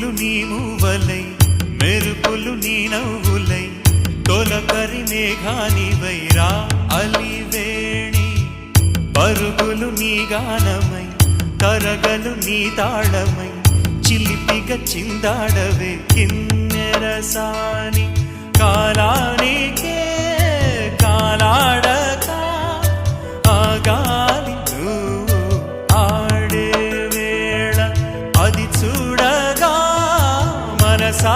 పువ్వులు నీ మూవలై మెరుపులు నీ నవ్వులై తొలకరి మేఘానివై రా అలివేణి పరుగులు నీ గానమై తరగలు నీ తాళమై చిలిపిగా చిందాడవే కిన్నెరసాని కాలానికే కాలాడక ఆగాలి నువ్వు ఆడే వేళ అది చూడగా మనసా